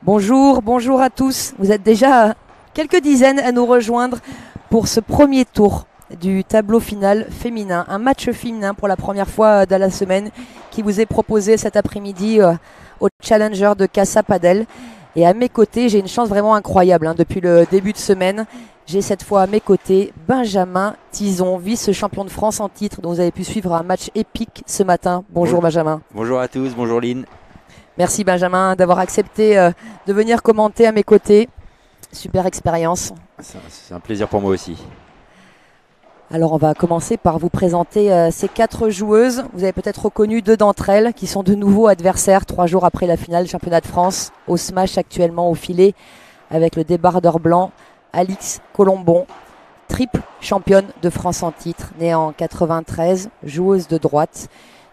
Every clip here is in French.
Bonjour, bonjour à tous. Vous êtes déjà quelques dizaines à nous rejoindre pour ce premier tour du tableau final féminin. Un match féminin pour la première fois de la semaine qui vous est proposé cet après-midi au Challenger de Casa Padel. Et à mes côtés, j'ai une chance vraiment incroyable depuis le début de semaine. J'ai cette fois à mes côtés Benjamin Tison, vice-champion de France en titre, dont vous avez pu suivre un match épique ce matin. Bonjour Benjamin. Bonjour à tous, bonjour Lynn. Merci Benjamin d'avoir accepté de venir commenter à mes côtés. Super expérience. C'est un plaisir pour moi aussi. Alors on va commencer par vous présenter ces 4 joueuses. Vous avez peut-être reconnu 2 d'entre elles qui sont de nouveaux adversaires 3 jours après la finale du championnat de France au smash actuellement au filet avec le débardeur blanc Alix Colombon, triple championne de France en titre, née en 93, joueuse de droite,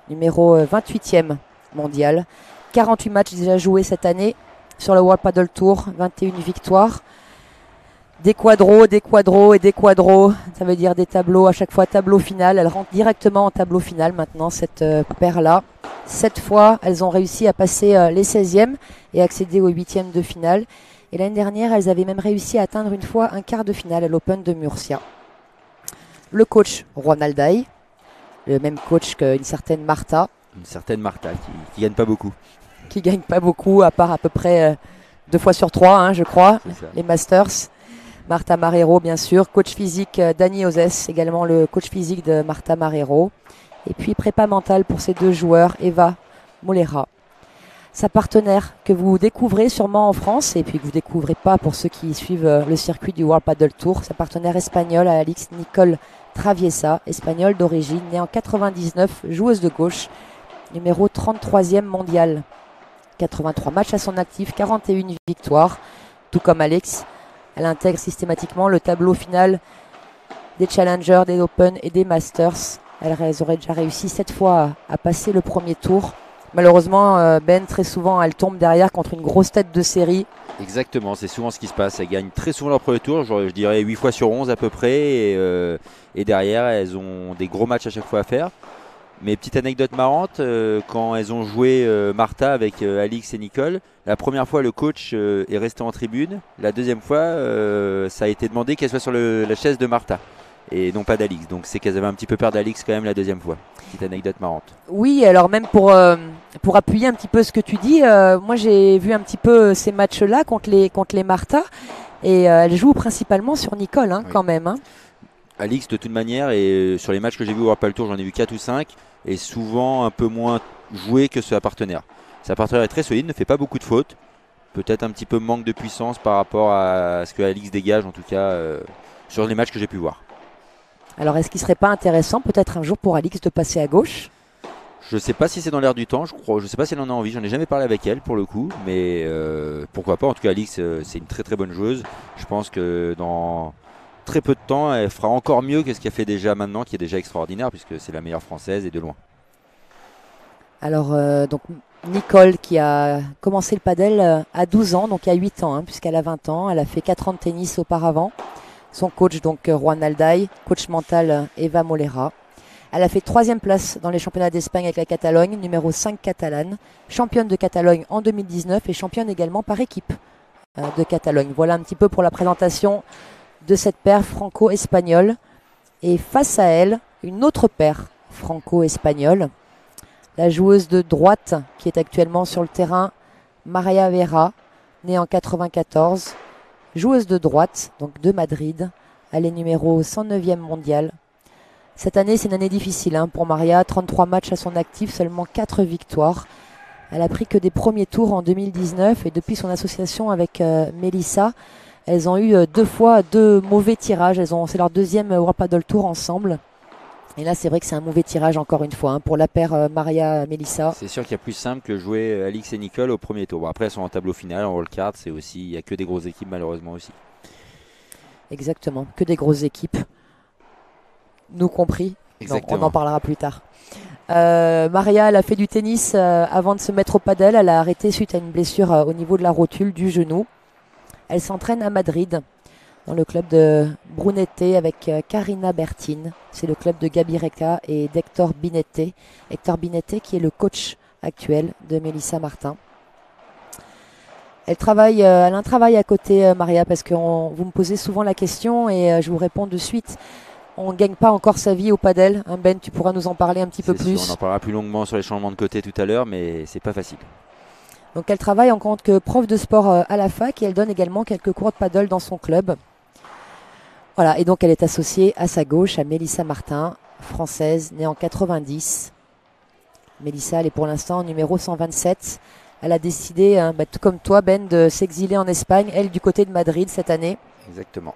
numéro 28e mondial. 48 matchs déjà joués cette année sur le World Padel Tour, 21 victoires. Des quadros, des quadros et des quadros, ça veut dire des tableaux, à chaque fois tableau final. Elle rentre directement en tableau final maintenant, cette paire-là. 7 fois, elles ont réussi à passer les 16e et accéder aux 8e de finale. Et l'année dernière, elles avaient même réussi à atteindre une fois un quart de finale à l'Open de Murcia. Le coach Alday, le même coach qu'une certaine Marta. Une certaine Marta qui gagne pas beaucoup. Qui gagne pas beaucoup, à part à peu près 2 fois sur 3, je crois, les Masters. Marta Marrero, bien sûr. Coach physique Dani Ozès, également le coach physique de Marta Marrero. Et puis prépa mentale pour ces 2 joueurs, Eva Molera. Sa partenaire que vous découvrez sûrement en France, et puis que vous ne découvrez pas pour ceux qui suivent le circuit du World Padel Tour. Sa partenaire espagnole, Alix Nicole Traviesa, espagnole d'origine, née en 99, joueuse de gauche, numéro 33e mondial. 83 matchs à son actif, 41 victoires, tout comme Alex. Elle intègre systématiquement le tableau final des Challengers, des Open et des Masters. Elles auraient déjà réussi 7 fois à passer le premier tour. Malheureusement, Ben, très souvent, elles tombent derrière contre une grosse tête de série. Exactement, c'est souvent ce qui se passe. Elles gagnent très souvent leur premier tour, je dirais 8 fois sur 11 à peu près. Et derrière, elles ont des gros matchs à chaque fois à faire. Mais petite anecdote marrante, quand elles ont joué Marta avec Alix et Nicole, la première fois le coach est resté en tribune, la deuxième fois ça a été demandé qu'elle soit sur la chaise de Marta et non pas d'Alix. Donc c'est qu'elles avaient un petit peu peur d'Alix quand même la deuxième fois. Petite anecdote marrante. Oui, alors même pour appuyer un petit peu ce que tu dis, moi j'ai vu un petit peu ces matchs-là contre les Marta et elles jouent principalement sur Nicole oui. Quand même. Alix de toute manière, et sur les matchs que j'ai vu au World Padel Tour, j'en ai vu 4 ou 5, est souvent un peu moins joué que sa partenaire. Sa partenaire est très solide, ne fait pas beaucoup de fautes. Peut-être un petit peu manque de puissance par rapport à ce que Alix dégage, en tout cas sur les matchs que j'ai pu voir. Alors est-ce qu'il ne serait pas intéressant peut-être un jour pour Alix de passer à gauche ? Je ne sais pas si c'est dans l'air du temps, je ne sais pas si elle en a envie, j'en ai jamais parlé avec elle pour le coup, mais pourquoi pas. En tout cas Alix c'est une très très bonne joueuse. Je pense que dans très peu de temps, elle fera encore mieux que ce qu'elle fait déjà maintenant, qui est déjà extraordinaire, puisque c'est la meilleure française et de loin. Alors, donc Nicole qui a commencé le padel à 12 ans, donc il y a 8 ans, puisqu'elle a 20 ans. Elle a fait 4 ans de tennis auparavant. Son coach, donc Juan Alday, coach mental Eva Molera. Elle a fait 3e place dans les championnats d'Espagne avec la Catalogne, numéro 5 catalane, championne de Catalogne en 2019 et championne également par équipe de Catalogne. Voilà un petit peu pour la présentation de cette paire franco-espagnole. Et face à elle, une autre paire franco-espagnole, la joueuse de droite qui est actuellement sur le terrain, Maria Vera, née en 94, joueuse de droite, donc de Madrid. Elle est numéro 109e mondial. Cette année, c'est une année difficile pour Maria, 33 matchs à son actif, seulement 4 victoires. Elle a pris que des premiers tours en 2019 et depuis son association avec Melissa, elles ont eu 2 fois 2 mauvais tirages. C'est leur 2e World Padel Tour ensemble. Et là, c'est vrai que c'est un mauvais tirage encore une fois pour la paire Maria-Melissa. C'est sûr qu'il y a plus simple que jouer Alix et Nicole au premier tour. Bon, après, elles sont en tableau final, en wildcard. Il n'y a que des grosses équipes malheureusement aussi. Exactement, que des grosses équipes. Nous compris. Exactement. Donc, on en parlera plus tard. Maria, elle a fait du tennis avant de se mettre au padel. Elle a arrêté suite à une blessure au niveau de la rotule du genou. Elle s'entraîne à Madrid, dans le club de Brunete avec Karina Bertin. C'est le club de Gabi Reca et d'Hector Binete. Hector Binete qui est le coach actuel de Melissa Martin. Elle a un travail à côté, Maria, parce que vous me posez souvent la question et je vous réponds de suite. On ne gagne pas encore sa vie au padel. Hein, Ben, tu pourras nous en parler un petit peu C'est plus. sûr, on en parlera plus longuement sur les changements de côté tout à l'heure, mais c'est pas facile. Donc elle travaille en tant que prof de sport à la fac et elle donne également quelques cours de paddle dans son club. Voilà, et donc elle est associée à sa gauche à Mélissa Martin, française, née en 90. Mélissa, elle est pour l'instant numéro 127. Elle a décidé, tout comme toi Ben, de s'exiler en Espagne, elle du côté de Madrid cette année. Exactement.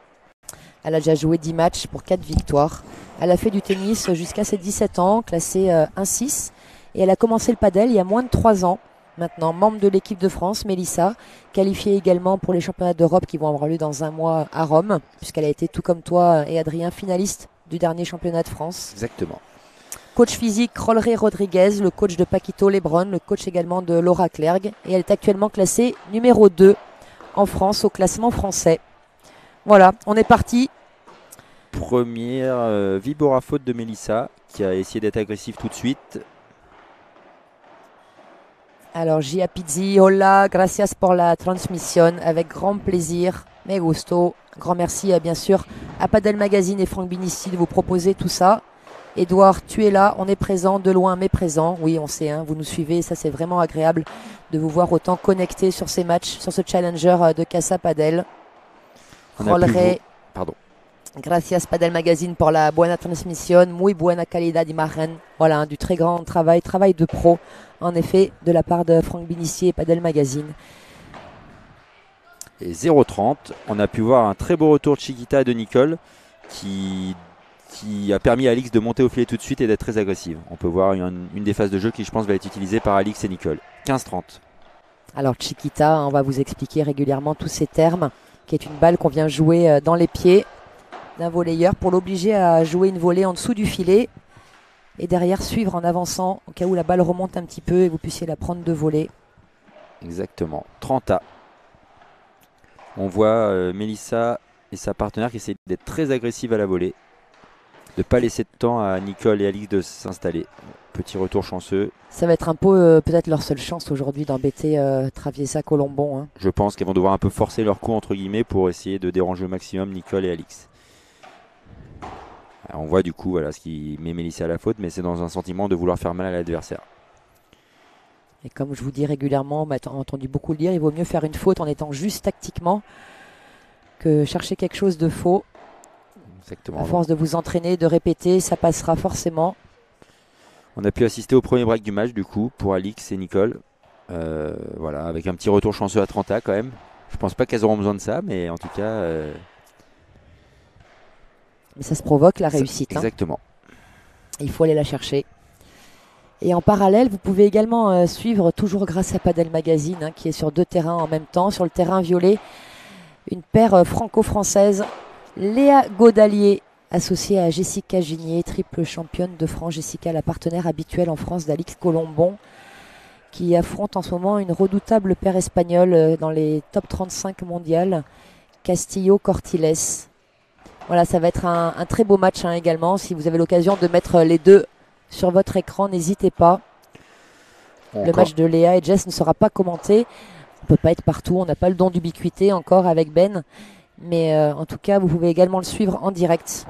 Elle a déjà joué 10 matchs pour 4 victoires. Elle a fait du tennis jusqu'à ses 17 ans, classée 1-6. Et elle a commencé le padel il y a moins de 3 ans. Maintenant, membre de l'équipe de France, Mélissa, qualifiée également pour les championnats d'Europe qui vont avoir lieu dans un mois à Rome, puisqu'elle a été tout comme toi et Adrien finaliste du dernier championnat de France. Exactement. Coach physique Rolleré Rodriguez, le coach de Paquito Lebron, le coach également de Laura Clergue. Et elle est actuellement classée numéro 2 en France au classement français. Voilà, on est parti. Première Vibora faute de Mélissa qui a essayé d'être agressif tout de suite. Alors Gia Pizzi, hola, gracias por la transmission, avec grand plaisir, me gusto. Grand merci bien sûr à Padel Magazine et Franck Binissi de vous proposer tout ça. Edouard, tu es là, on est présent, de loin mais présent. Oui, on sait, hein, vous nous suivez, ça c'est vraiment agréable de vous voir autant connectés sur ces matchs, sur ce challenger de Casa Padel. Pardon. Gracias Padel Magazine pour la buena transmission, muy buena calidad d'imagen. Voilà, du très grand travail de pro, en effet, de la part de Franck Binissi et Padel Magazine. Et 0,30, on a pu voir un très beau retour de Chiquita et de Nicole qui a permis à Alix de monter au filet tout de suite et d'être très agressive. On peut voir une des phases de jeu qui, je pense, va être utilisée par Alix et Nicole. 15-30. Alors Chiquita, on va vous expliquer régulièrement tous ces termes, qui est une balle qu'on vient jouer dans les pieds d'un volleyeur pour l'obliger à jouer une volée en dessous du filet et derrière suivre en avançant au cas où la balle remonte un petit peu et vous puissiez la prendre de volée. Exactement. 30A. On voit Mélissa et sa partenaire qui essaient d'être très agressives à la volée, de ne pas laisser de temps à Nicole et Alix de s'installer. Petit retour chanceux. Ça va être un peu peut-être leur seule chance aujourd'hui d'embêter Traviesa Colombon. Hein. Je pense qu'elles vont devoir un peu forcer leur coup entre guillemets pour essayer de déranger au maximum Nicole et Alix. Alors on voit du coup voilà, ce qui met Mélissa à la faute, mais c'est dans un sentiment de vouloir faire mal à l'adversaire. Et comme je vous dis régulièrement, on m'a entendu beaucoup le dire, il vaut mieux faire une faute en étant juste tactiquement que chercher quelque chose de faux. Exactement. À force de vous entraîner, de répéter, ça passera forcément. On a pu assister au premier break du match du coup pour Alix et Nicole. Voilà, avec un petit retour chanceux à 30A quand même. Je pense pas qu'elles auront besoin de ça, mais en tout cas... Mais ça se provoque la réussite. Exactement. Il faut aller la chercher. Et en parallèle, vous pouvez également suivre, toujours grâce à Padel Magazine, hein, qui est sur 2 terrains en même temps. Sur le terrain violet, une paire franco-française, Léa Godalier, associée à Jessica Ginier, triple championne de France. Jessica, la partenaire habituelle en France d'Alix Colombon, qui affronte en ce moment une redoutable paire espagnole dans les top 35 mondiales, Castillo-Cortiles. Voilà, ça va être un très beau match également. Si vous avez l'occasion de mettre les deux sur votre écran, n'hésitez pas. Le match de Léa et Jess ne sera pas commenté. On ne peut pas être partout, on n'a pas le don d'ubiquité encore avec Ben. Mais en tout cas, vous pouvez également le suivre en direct.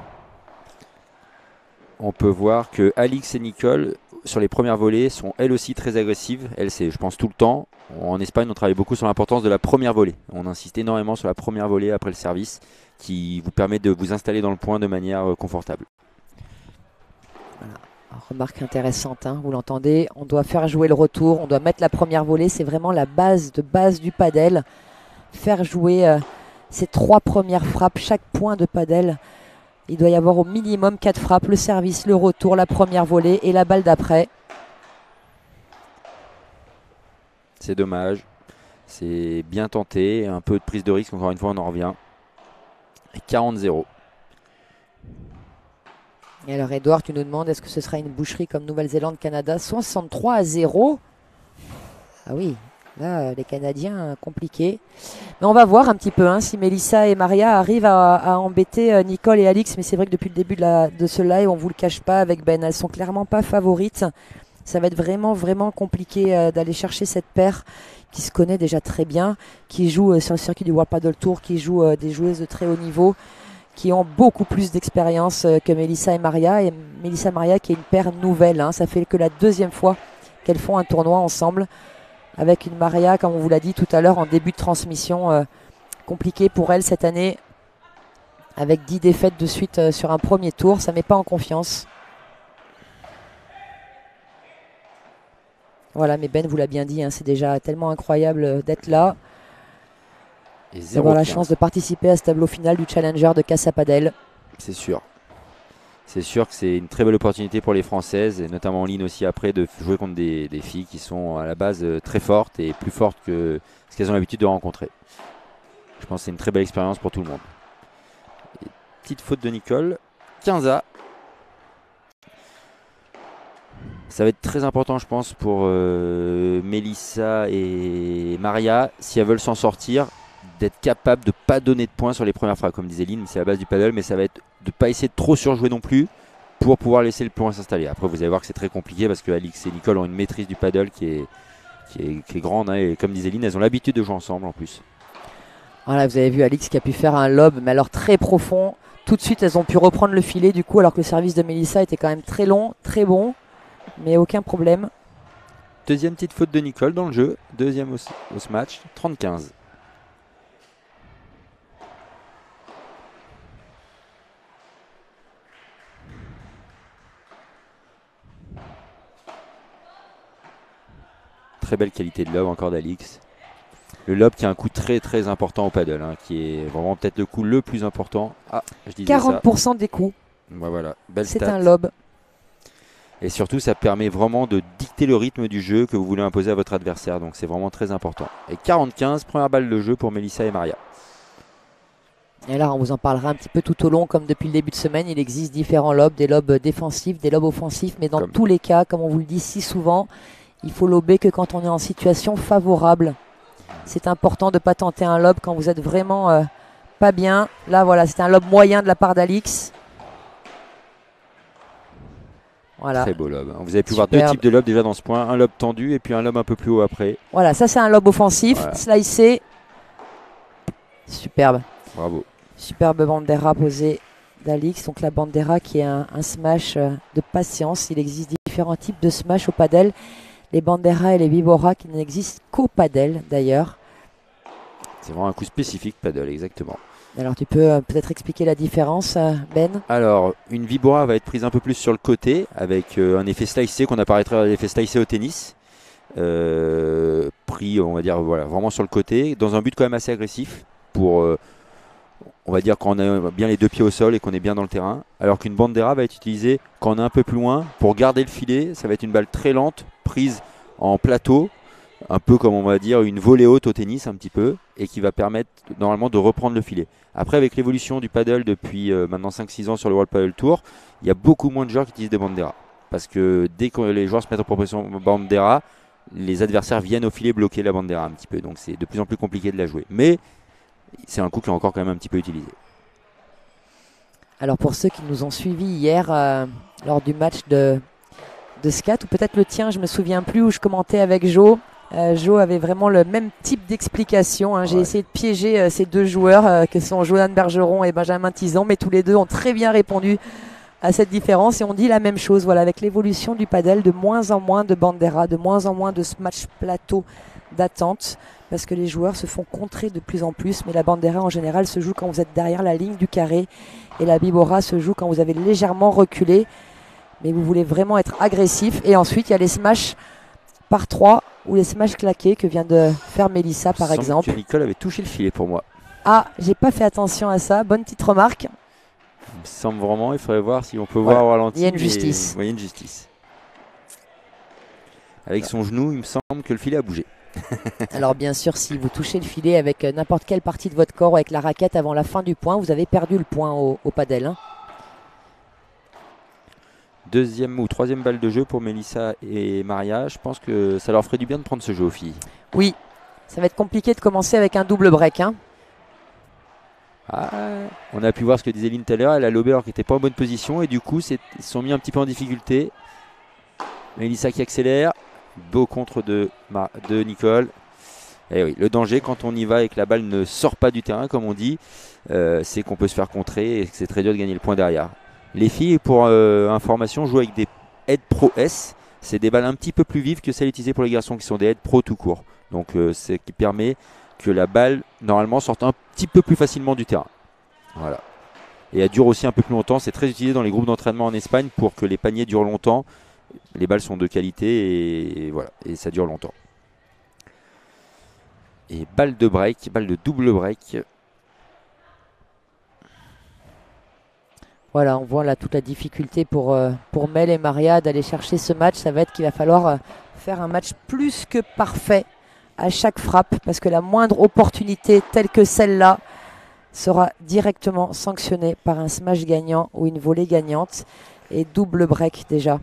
On peut voir que Alix et Nicole, sur les premières volées, sont elles aussi très agressives. Elles, c'est, je pense, tout le temps. En Espagne, on travaille beaucoup sur l'importance de la première volée. On insiste énormément sur la première volée après le service, qui vous permet de vous installer dans le point de manière confortable. Voilà. Remarque intéressante, hein, vous l'entendez, on doit faire jouer le retour, on doit mettre la première volée, c'est vraiment la base du padel. Faire jouer ces 3 premières frappes, chaque point de padel. Il doit y avoir au minimum 4 frappes, le service, le retour, la première volée et la balle d'après. C'est dommage, c'est bien tenté, un peu de prise de risque, encore une fois on en revient. 40-0. Et alors Edouard, tu nous demandes est-ce que ce sera une boucherie comme Nouvelle-Zélande-Canada 63-0. Ah oui, là les Canadiens compliqués. Mais on va voir un petit peu si Mélissa et Maria arrivent à embêter Nicole et Alix. Mais c'est vrai que depuis le début de ce live, on ne vous le cache pas avec Ben, elles sont clairement pas favorites. Ça va être vraiment, vraiment compliqué d'aller chercher cette paire qui se connaît déjà très bien, qui joue sur le circuit du World Padel Tour, qui joue des joueuses de très haut niveau, qui ont beaucoup plus d'expérience que Melissa et Maria. Et Melissa et Maria qui est une paire nouvelle. Hein. Ça fait que la deuxième fois qu'elles font un tournoi ensemble. Avec une Maria, comme on vous l'a dit tout à l'heure en début de transmission, compliqué pour elle cette année. Avec 10 défaites de suite sur un premier tour, ça ne met pas en confiance. Voilà, mais Ben vous l'a bien dit, hein, c'est déjà tellement incroyable d'être là. D'avoir la chance de participer à ce tableau final du Challenger de Casa Padel. C'est sûr. C'est sûr que c'est une très belle opportunité pour les Françaises, et notamment en ligne aussi après, de jouer contre des filles qui sont à la base très fortes et plus fortes que ce qu'elles ont l'habitude de rencontrer. Je pense que c'est une très belle expérience pour tout le monde. Et petite faute de Nicole. 15A. Ça va être très important, je pense, pour Melissa et Maria, si elles veulent s'en sortir, d'être capables de ne pas donner de points sur les premières frappes. Comme disait Lynn, c'est la base du paddle, mais ça va être de ne pas essayer de trop surjouer non plus pour pouvoir laisser le point s'installer. Après, vous allez voir que c'est très compliqué parce que Alix et Nicole ont une maîtrise du paddle qui est grande. Hein, et comme disait Lynn, elles ont l'habitude de jouer ensemble en plus. Voilà, vous avez vu Alix qui a pu faire un lob, mais alors très profond. Tout de suite, elles ont pu reprendre le filet du coup, alors que le service de Melissa était quand même très long, très bon, mais aucun problème. Deuxième petite faute de Nicole dans le jeu, deuxième au match, 30-15. Très belle qualité de lob encore d'Alix. Le lob qui a un coup très très important au paddle, hein, qui est vraiment peut-être le coup le plus important. Ah, je disais 40% ça. Des coups. Ouais, voilà, belle c'est stat. un lob. Et surtout, ça permet vraiment de dicter le rythme du jeu que vous voulez imposer à votre adversaire. Donc c'est vraiment très important. Et 40-15, première balle de jeu pour Melissa et Maria. Et là, on vous en parlera un petit peu tout au long, comme depuis le début de semaine. Il existe différents lobs, des lobs défensifs, des lobs offensifs. Mais dans tous les cas, comme on vous le dit si souvent, il faut lober que quand on est en situation favorable. C'est important de ne pas tenter un lob quand vous êtes vraiment pas bien. Là, voilà, c'est un lob moyen de la part d'Alix. Voilà. Très beau lob. Vous avez pu voir deux types de lobs déjà dans ce point. Un lob tendu et puis un lob un peu plus haut après. Voilà, ça c'est un lob offensif. Voilà. Slicé. Superbe. Bravo. Superbe bandera posée d'Alix. Donc la bandera qui est un smash de patience. Il existe différents types de smash au padel. Les banderas et les vibora qui n'existent qu'au padel d'ailleurs. C'est vraiment un coup spécifique paddle, exactement. Alors tu peux peut-être expliquer la différence, Ben? Alors, une vibora va être prise un peu plus sur le côté avec un effet slicé qu'on apparaîtrait à l'effet slicé au tennis. Pris, on va dire, voilà, vraiment sur le côté, dans un but quand même assez agressif pour, on va dire, quand on a bien les deux pieds au sol et qu'on est bien dans le terrain. Alors qu'une bandera va être utilisée quand on est un peu plus loin pour garder le filet. Ça va être une balle très lente, prise en plateau, un peu comme on va dire une volée haute au tennis un petit peu, et qui va permettre normalement de reprendre le filet. Après, avec l'évolution du paddle depuis maintenant 5-6 ans sur le World Padel Tour, il y a beaucoup moins de joueurs qui utilisent des banderas. Parce que dès que les joueurs se mettent en proposition bandera, les adversaires viennent au filet bloquer la bandera un petit peu. Donc c'est de plus en plus compliqué de la jouer. Mais c'est un coup qui est encore quand même un petit peu utilisé. Alors pour ceux qui nous ont suivis hier lors du match de Scat, ou peut-être le tien, je ne me souviens plus, où je commentais avec Jo. Jo avait vraiment le même type d'explication. Hein. J'ai essayé de piéger ces deux joueurs que sont Johan Bergeron et Benjamin Tizan, mais tous les deux ont très bien répondu à cette différence et on dit la même chose. Voilà, avec l'évolution du padel, de moins en moins de bandera, de moins en moins de match plateau d'attente, parce que les joueurs se font contrer de plus en plus, mais la bandera en général se joue quand vous êtes derrière la ligne du carré et la vibora se joue quand vous avez légèrement reculé, mais vous voulez vraiment être agressif. Et ensuite il y a les smashs par 3 ou les smashs claqués que vient de faire Melissa par exemple. Que Nicole avait touché le filet pour moi. Ah, j'ai pas fait attention à ça, bonne petite remarque. Il me semble vraiment, il faudrait voir si on peut voir au ralenti. Il y a une justice. Oui, il y a une justice. Avec son genou, il me semble que le filet a bougé. Alors bien sûr, si vous touchez le filet avec n'importe quelle partie de votre corps ou avec la raquette avant la fin du point, vous avez perdu le point au padel. Hein. Deuxième ou troisième balle de jeu pour Melissa et Maria. Je pense que ça leur ferait du bien de prendre ce jeu aux filles. Oui, ça va être compliqué de commencer avec un double break. Hein. Ah, on a pu voir ce que disait Lynn tout à l'heure. Elle a lobé alors qu'elle n'était pas en bonne position et du coup, ils se sont mis un petit peu en difficulté. Mélissa qui accélère. Beau contre de Nicole. Et oui, le danger quand on y va et que la balle ne sort pas du terrain, comme on dit, c'est qu'on peut se faire contrer et que c'est très dur de gagner le point derrière. Les filles, pour information, jouent avec des Head Pro S. C'est des balles un petit peu plus vives que celles utilisées pour les garçons qui sont des Head Pro tout court. Donc c'est ce qui permet que la balle, normalement, sorte un petit peu plus facilement du terrain. Voilà. Et elle dure aussi un peu plus longtemps. C'est très utilisé dans les groupes d'entraînement en Espagne pour que les paniers durent longtemps. Les balles sont de qualité et voilà, et ça dure longtemps. Et balle de break, balle de double break. Voilà, on voit là toute la difficulté pour Mel et Maria d'aller chercher ce match. Ça va être qu'il va falloir faire un match plus que parfait à chaque frappe, parce que la moindre opportunité telle que celle-là sera directement sanctionnée par un smash gagnant ou une volée gagnante. Et double break déjà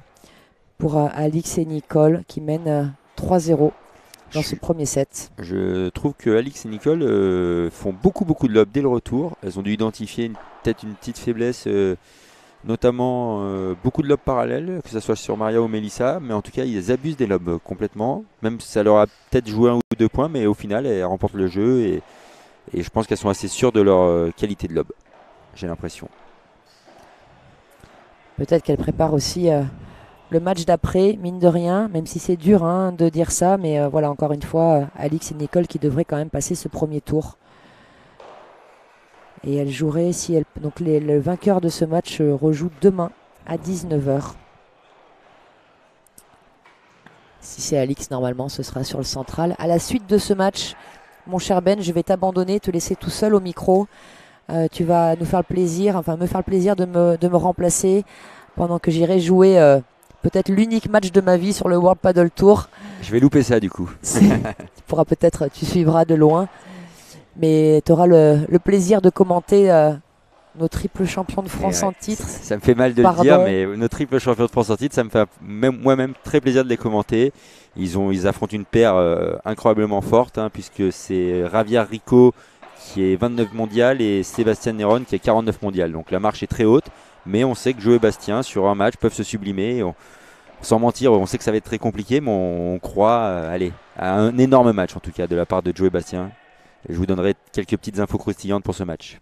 pour Alix et Nicole qui mènent 3-0 dans ce premier set. Je trouve que Alix et Nicole font beaucoup de lobes dès le retour. Elles ont dû identifier peut-être une petite faiblesse, notamment beaucoup de lobes parallèles, que ce soit sur Maria ou Mélissa, mais en tout cas ils abusent des lobes complètement. Même si ça leur a peut-être joué 1 ou 2 points, mais au final elles remportent le jeu et je pense qu'elles sont assez sûres de leur qualité de lob. J'ai l'impression. Peut-être qu'elles préparent aussi le match d'après, mine de rien, même si c'est dur de dire ça, mais voilà, encore une fois, Alix et Nicole qui devraient quand même passer ce premier tour. Et elles joueraient, donc le vainqueur de ce match rejoue demain à 19h. Si c'est Alix, normalement, ce sera sur le central. À la suite de ce match, mon cher Ben, je vais t'abandonner, te laisser tout seul au micro. Tu vas nous faire le plaisir, me faire le plaisir de me remplacer pendant que j'irai jouer peut-être l'unique match de ma vie sur le World Paddle Tour. Je vais louper ça du coup. Tu suivras de loin. Mais tu auras le plaisir de commenter nos triples champions de France en titre. Ça me fait mal de le dire, mais nos triples champions de France en titre, ça me fait moi-même très plaisir de les commenter. Ils affrontent une paire incroyablement forte, puisque c'est Javier Rico qui est 29 mondial et Sébastien Néron qui est 49 mondial. Donc la marche est très haute, mais on sait que Joe et Bastien sur un match peuvent se sublimer. Sans mentir, on sait que ça va être très compliqué, mais on croit à un énorme match en tout cas de la part de Joe et Bastien. Et je vous donnerai quelques petites infos croustillantes pour ce match.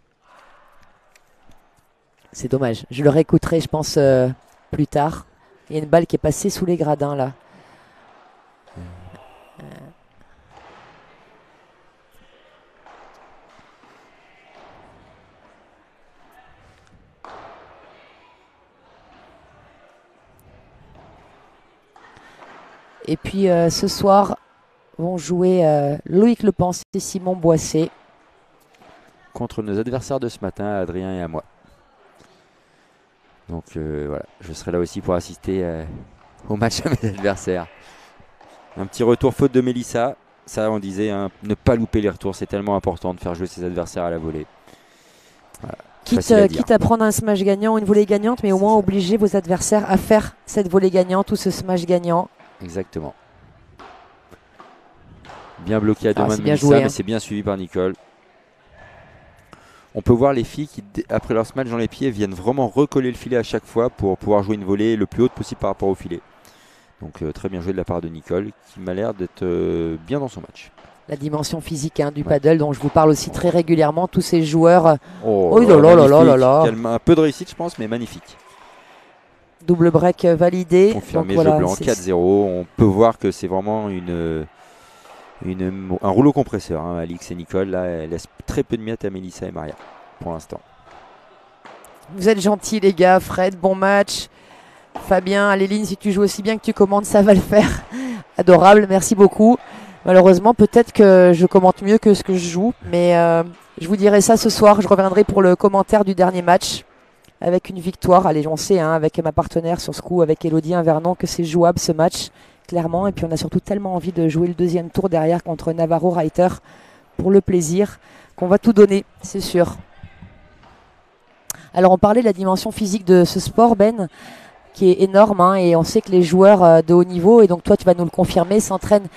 C'est dommage. Je le réécouterai, je pense, plus tard. Il y a une balle qui est passée sous les gradins là. Et puis ce soir vont jouer Loïc Lepensé et Simon Boissé. Contre nos adversaires de ce matin, Adrien et à moi. Donc voilà, je serai là aussi pour assister au match à mes adversaires. Un petit retour faute de Mélissa. Ça, on disait, ne pas louper les retours, c'est tellement important de faire jouer ses adversaires à la volée. Voilà. Quitte à prendre un smash gagnant ou une volée gagnante, mais au moins obliger vos adversaires à faire cette volée gagnante ou ce smash gagnant. Exactement. Bien bloqué à deux mains de Mélissa, mais c'est bien suivi par Nicole. On peut voir les filles qui, après leur smash dans les pieds, viennent vraiment recoller le filet à chaque fois pour pouvoir jouer une volée le plus haute possible par rapport au filet. Donc très bien joué de la part de Nicole, qui m'a l'air d'être bien dans son match. La dimension physique du paddle, dont je vous parle aussi très régulièrement, tous ces joueurs. Oh là là. Un peu de réussite, je pense, mais magnifique. Double break validé. Confirmé, jeu blanc 4-0. On peut voir que c'est vraiment un rouleau compresseur. Alix et Nicole, là, elles laissent très peu de miettes à Mélissa et Maria, pour l'instant. Vous êtes gentils, les gars. Fred, bon match. Fabien, Aléline, si tu joues aussi bien que tu commentes, ça va le faire. Adorable, merci beaucoup. Malheureusement, peut-être que je commente mieux que ce que je joue, mais je vous dirai ça ce soir. Je reviendrai pour le commentaire du dernier match avec une victoire. Allez, on sait, avec ma partenaire sur ce coup, avec Elodie Invernon, que c'est jouable ce match, clairement. Et puis on a surtout tellement envie de jouer le deuxième tour derrière contre Navarro Reiter pour le plaisir qu'on va tout donner, c'est sûr. Alors on parlait de la dimension physique de ce sport, Ben, qui est énorme, et on sait que les joueurs de haut niveau, et donc toi tu vas nous le confirmer, s'entraînent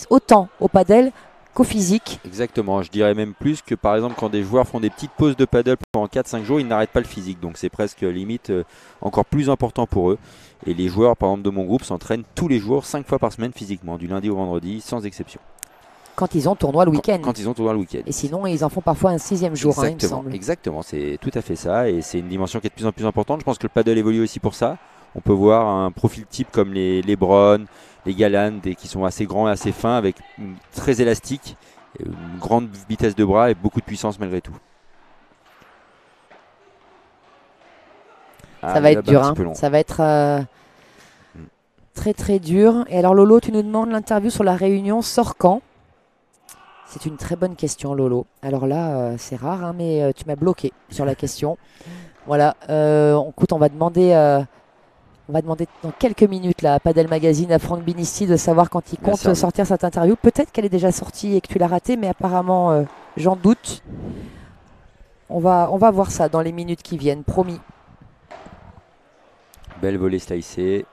autant au padel qu'au physique. Exactement, je dirais même plus que par exemple quand des joueurs font des petites pauses de paddle pendant 4-5 jours, ils n'arrêtent pas le physique, donc c'est presque limite encore plus important pour eux. Et les joueurs par exemple de mon groupe s'entraînent tous les jours, 5 fois par semaine physiquement, du lundi au vendredi, sans exception. Quand ils ont tournoi le week-end. Quand ils ont tournoi le week-end. Et sinon, ils en font parfois un 6e jour, il me semble. Exactement, c'est tout à fait ça, et c'est une dimension qui est de plus en plus importante. Je pense que le paddle évolue aussi pour ça. On peut voir un profil type comme les Lebron, les Galland, qui sont assez grands et assez fins, avec très élastique, une grande vitesse de bras et beaucoup de puissance malgré tout. Ça va être dur, hein. Ça va être très très dur. Et alors Lolo, tu nous demandes l'interview sur la réunion sort quand? C'est une très bonne question, Lolo. Alors là, c'est rare, hein, mais tu m'as bloqué sur la question. Voilà, écoute, on va demander dans quelques minutes là, à Padel Magazine, à Franck Binisti, de savoir quand il compte sortir cette interview. Peut-être qu'elle est déjà sortie et que tu l'as ratée, mais apparemment, j'en doute. On va voir ça dans les minutes qui viennent, promis. Belle volée slicée.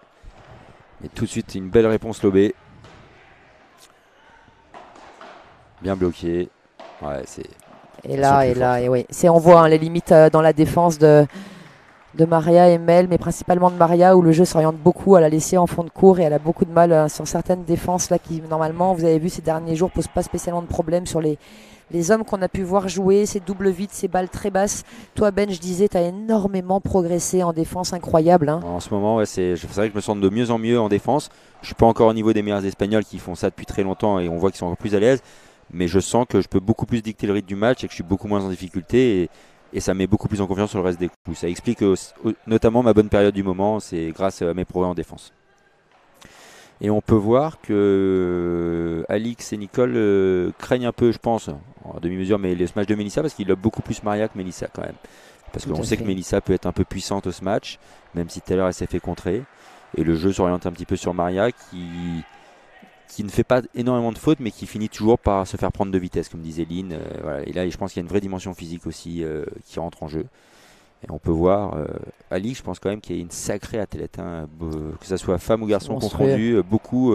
Et tout de suite, une belle réponse lobée. Bien bloqué. Ouais, c'est. Et oui. On voit les limites dans la défense de Maria et Mel, mais principalement de Maria, où le jeu s'oriente beaucoup à la laisser en fond de cours et elle a beaucoup de mal sur certaines défenses là qui, normalement, vous avez vu ces derniers jours, posent pas spécialement de problème sur les hommes qu'on a pu voir jouer, ces doubles vides, ces balles très basses. Toi, Ben, je disais, tu as énormément progressé en défense, incroyable. Hein. En ce moment, ouais, c'est vrai que je me sens de mieux en mieux en défense. Je suis pas encore au niveau des meilleurs Espagnols qui font ça depuis très longtemps et on voit qu'ils sont encore plus à l'aise. Mais je sens que je peux beaucoup plus dicter le rythme du match et que je suis beaucoup moins en difficulté et ça met beaucoup plus en confiance sur le reste des coups. Ça explique notamment ma bonne période du moment, c'est grâce à mes progrès en défense. Et on peut voir que Alix et Nicole craignent un peu, je pense, en demi-mesure, mais les smash de Melissa parce qu'il lobent beaucoup plus Maria que Melissa quand même. Parce qu'on sait que Melissa peut être un peu puissante au smash, même si tout à l'heure elle s'est fait contrer. Et le jeu s'oriente un petit peu sur Maria qui ne fait pas énormément de fautes, mais qui finit toujours par se faire prendre de vitesse, comme disait Lynn. Voilà. Et là, je pense qu'il y a une vraie dimension physique aussi qui rentre en jeu. Et on peut voir, Ali, je pense quand même qu'il y a une sacrée athlète, hein, que ce soit femme ou garçon confondu, beaucoup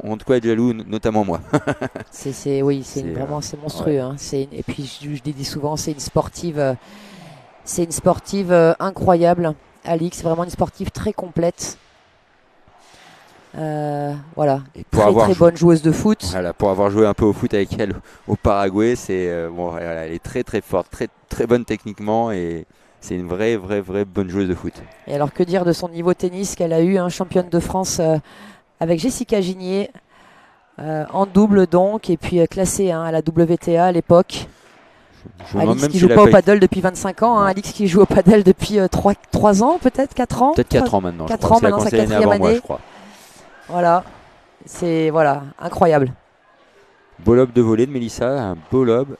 ont de quoi être jaloux, notamment moi. Vraiment c'est monstrueux. Ouais. Hein. Et puis je dis souvent, c'est une sportive incroyable. Alix, c'est vraiment une sportive très complète. Voilà, et pour très bonne joueuse de foot. Voilà, pour avoir joué un peu au foot avec elle au Paraguay, elle est très très forte, très très bonne techniquement et c'est une vraie bonne joueuse de foot. Et alors que dire de son niveau tennis qu'elle a eu, championne de France avec Jessica Ginier en double donc, et puis classée à la WTA à l'époque. Alix qui joue pas au paddle depuis 25 ans, Alix qui joue au paddle depuis 3 ans peut-être, 4 ans. Peut-être 4 ans maintenant. 4 ans maintenant, sa 4e année. Moi, je crois. Voilà, c'est incroyable. Beau lob de volée de Melissa, un beau lob.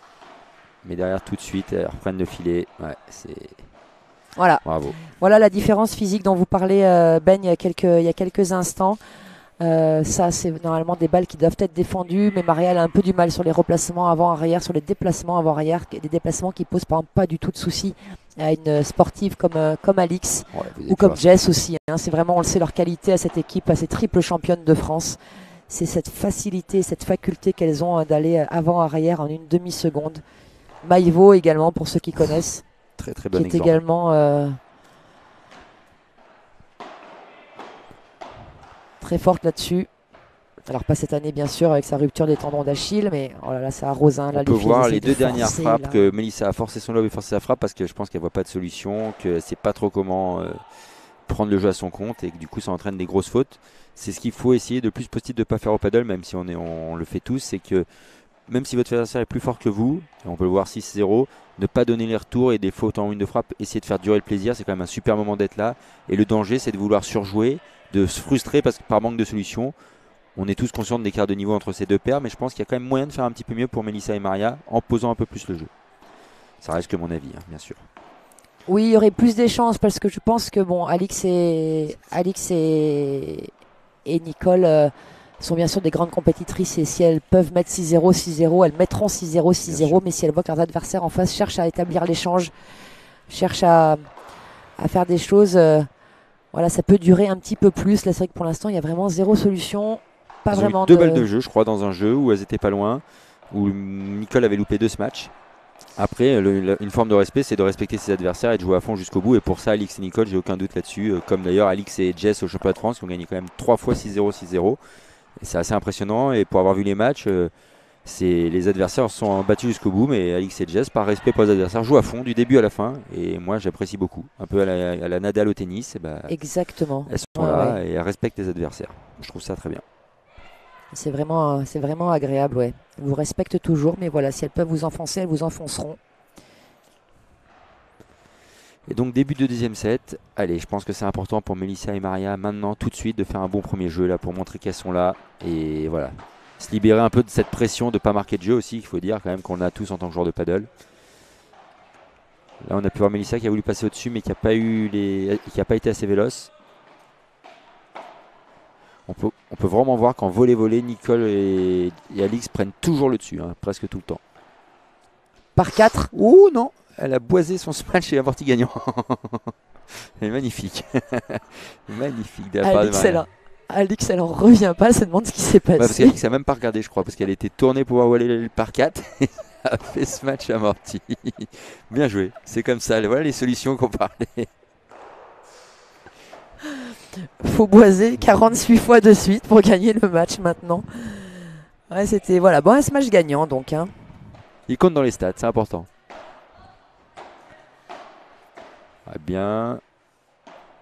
Mais derrière tout de suite, elle reprenne le filet. Ouais, voilà. Bravo. Voilà la différence physique dont vous parlez, Ben, il y a quelques instants. Ça, c'est normalement des balles qui doivent être défendues, mais Maria elle a un peu du mal sur les replacements avant-arrière, sur les déplacements avant-arrière, des déplacements qui posent par exemple pas du tout de soucis à une sportive comme Alix ou comme Jess aussi. C'est vraiment, on le sait, leur qualité à cette équipe, à ces triples championnes de France. C'est cette facilité, cette faculté qu'elles ont d'aller avant-arrière en une demi-seconde. Maïvo également, pour ceux qui connaissent, très très bon qui est également très forte là-dessus. Alors pas cette année bien sûr avec sa rupture des tendons d'Achille, mais oh là là, ça arrose. On peut voir les deux dernières frappes que Melissa a forcé son lob et forcé sa frappe parce que je pense qu'elle voit pas de solution, qu'elle ne sait pas trop comment prendre le jeu à son compte et que du coup ça entraîne des grosses fautes. C'est ce qu'il faut essayer de plus possible de ne pas faire au paddle, même si on le fait tous, c'est que même si votre adversaire est plus fort que vous, et on peut le voir 6-0, ne pas donner les retours et des fautes en une de frappe, essayer de faire durer le plaisir, c'est quand même un super moment d'être là. Et le danger, c'est de vouloir surjouer, de se frustrer parce que par manque de solution. On est tous conscients de l'écart de niveau entre ces deux paires, mais je pense qu'il y a quand même moyen de faire un petit peu mieux pour Melissa et Maria en posant un peu plus le jeu. Ça reste que mon avis, bien sûr. Oui, il y aurait plus des chances parce que je pense que Alix et Nicole sont bien sûr des grandes compétitrices et si elles peuvent mettre 6-0, 6-0, elles mettront 6-0, 6-0, mais si elles voient que leurs adversaires en face cherchent à établir l'échange, cherchent à faire des choses, ça peut durer un petit peu plus. Là, c'est vrai que pour l'instant, il y a vraiment zéro solution. pas Ils ont vraiment eu 2 balles de jeu, je crois, dans un jeu où elles étaient pas loin, où Nicole avait loupé 2 matchs. Après, une forme de respect, c'est de respecter ses adversaires et de jouer à fond jusqu'au bout. Et pour ça, Alix et Nicole, j'ai aucun doute là-dessus. Comme d'ailleurs Alix et Jess au championnat de France, qui ont gagné quand même 3 fois 6-0, 6-0. Et c'est assez impressionnant. Et pour avoir vu les matchs, les adversaires se sont battus jusqu'au bout. Mais Alix et Jess, par respect pour les adversaires, jouent à fond du début à la fin. Et moi, j'apprécie beaucoup. Un peu à la Nadal au tennis. Et Exactement. elles sont là et elles respectent les adversaires. Je trouve ça très bien. C'est vraiment agréable, ouais. Elles vous respectent toujours, mais voilà, si elles peuvent vous enfoncer, elles vous enfonceront. Et donc début de deuxième set. Allez, je pense que c'est important pour Melissa et Maria maintenant, tout de suite, de faire un bon premier jeu là pour montrer qu'elles sont là. Et voilà, se libérer un peu de cette pression de ne pas marquer de jeu aussi, il faut dire quand même qu'on a tous en tant que joueur de paddle. Là on a pu voir Melissa qui a voulu passer au-dessus mais qui n'a pas été assez véloce. On peut vraiment voir qu'en volley, Nicole et Alix prennent toujours le dessus, hein, presque tout le temps. Par 4. Ouh non, elle a boisé son smash et amorti gagnant. Elle est magnifique. Magnifique de la part de Maria. Alix, elle en revient pas, elle se demande ce qui s'est passé. Parce qu'Alix n'a même pas regardé, je crois, parce qu'elle était tournée pour voir où aller par 4 et a fait ce match amorti. Bien joué, c'est comme ça. Voilà les solutions qu'on parlait. Faut boiser 48 fois de suite pour gagner le match maintenant. Ouais, c'était voilà, bon, un smash gagnant donc. Hein. Il compte dans les stats, c'est important. Ah, bien.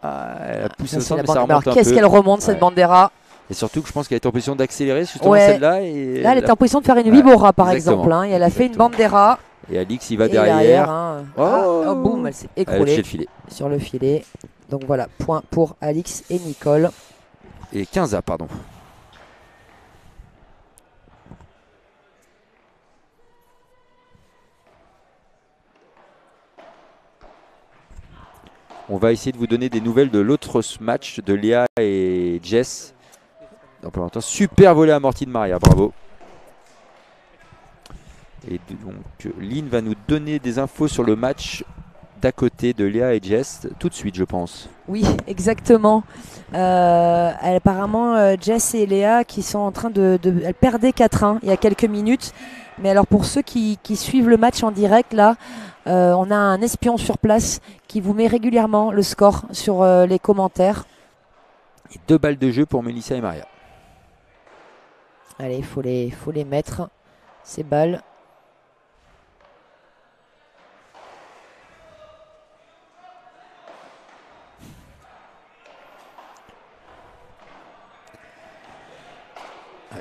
Ah, elle a poussé au centre, mais ça remonte un peu. Qu'est-ce qu'elle remonte cette Bandera? Et surtout que je pense qu'elle était en position d'accélérer justement celle-là. Et là, elle était en position de faire une Vibora par exemple. Hein, et elle a fait une Bandera. Et Alix, il va derrière. Hein. Boum, elle s'est écroulée sur le filet. Donc voilà, point pour Alix et Nicole. Et 15A, pardon. On va essayer de vous donner des nouvelles de l'autre match de Léa et Jess. Dans pas longtemps. Super volley amorti de Maria, bravo. Et donc Lynn va nous donner des infos sur le match d'à côté de Léa et Jess tout de suite, je pense. Oui, exactement. Apparemment, Jess et Léa qui sont en train elles perdaient 4-1 il y a quelques minutes. Mais alors pour ceux qui suivent le match en direct, là, on a un espion sur place qui vous met régulièrement le score sur les commentaires. Et 2 balles de jeu pour Melissa et Maria. Allez, il faut les mettre, ces balles.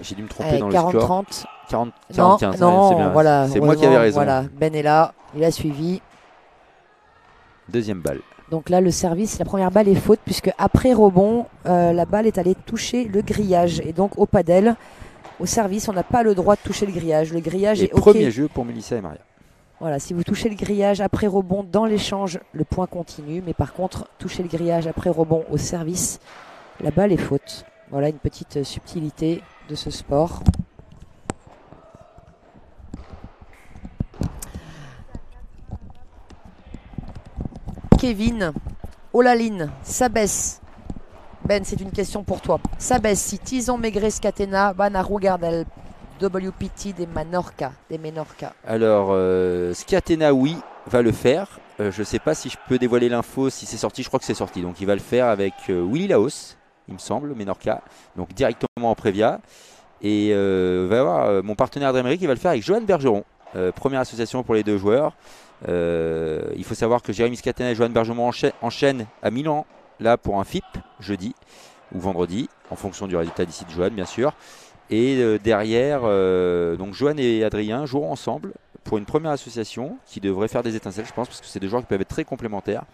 J'ai dû me tromper dans 40, le score. 30. 45, non, c'est bien. Voilà, c'est moi qui avais raison. Voilà, Ben est là, il a suivi. Deuxième balle. Donc là, le service, la première balle est faute puisque après rebond, la balle est allée toucher le grillage. Et donc au padel, au service, on n'a pas le droit de toucher le grillage. Le grillage est OK. Premier jeu pour Melissa et Maria. Voilà, si vous touchez le grillage après rebond dans l'échange, le point continue. Mais par contre, toucher le grillage après rebond au service, la balle est faute. Voilà une petite subtilité de ce sport. Kevin, Olaline, ça baisse. Ben, c'est une question pour toi. Ça baisse si Tison, Maigret, Scatena, Banaru, Gardel, WPT des Menorca. Alors, Scatena, oui, va le faire. Je ne sais pas si je peux dévoiler l'info, si c'est sorti. Je crois que c'est sorti. Donc, il va le faire avec Willy Laos, il me semble, Menorca. Donc, directement en Prévia. Et va y avoir mon partenaire d'Amérique qui va le faire avec Johan Bergeron. Première association pour les deux joueurs. Il faut savoir que Jérémy Scatena et Johan Bergeron enchaînent à Milan là pour un FIP jeudi ou vendredi en fonction du résultat d'ici de Johan bien sûr. Et derrière, donc Johan et Adrien joueront ensemble pour une première association qui devrait faire des étincelles, je pense, parce que c'est deux joueurs qui peuvent être très complémentaires.